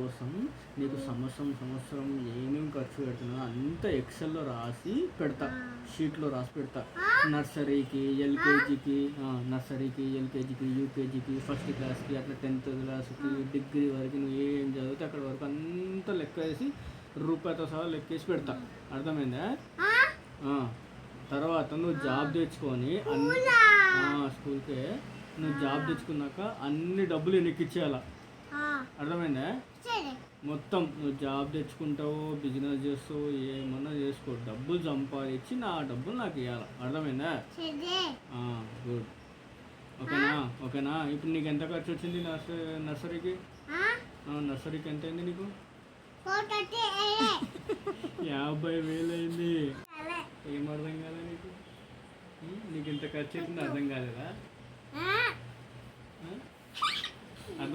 కోసం నీకు సంవత్సరం ఏమేమి ఖర్చు పెడుతున్నా అంతా ఎక్సెల్లో రాసి పెడతా, షీట్లో రాసి పెడతా. నర్సరీకి ఎల్కేజీకి యూకేజీకి ఫస్ట్ క్లాస్కి అట్లా 10th క్లాస్కి డిగ్రీ వరకు నువ్వు ఏం చదివితే అక్కడ వరకు అంతా లెక్క వేసి రూపాయితో సహా లెక్కేసి పెడతా. అర్థమైందా? తర్వాత నువ్వు జాబ్ తెచ్చుకొని స్కూల్కే నువ్వు జాబ్ తెచ్చుకున్నాక అన్ని డబ్బులు నీకు ఇచ్చేయాల. అర్థమైందా? మొత్తం నువ్వు జాబ్ తెచ్చుకుంటావు, బిజినెస్ చేస్తావు, ఏమన్నా చేసుకో, డబ్బులు సంపాదించి నా డబ్బులు నాకు ఇవ్వాలి. అర్థమైందా? గుడ్. ఓకేనా? ఇప్పుడు నీకు ఎంత ఖర్చు వచ్చింది నర్సరీకి? నర్సరీకి ఎంత అయింది నీకు? 50,000 అయింది. ఏం అర్థం కాలే నీకు? నీకు ఇంత ఖర్చు అవుతుంది అర్థం కాలేదా?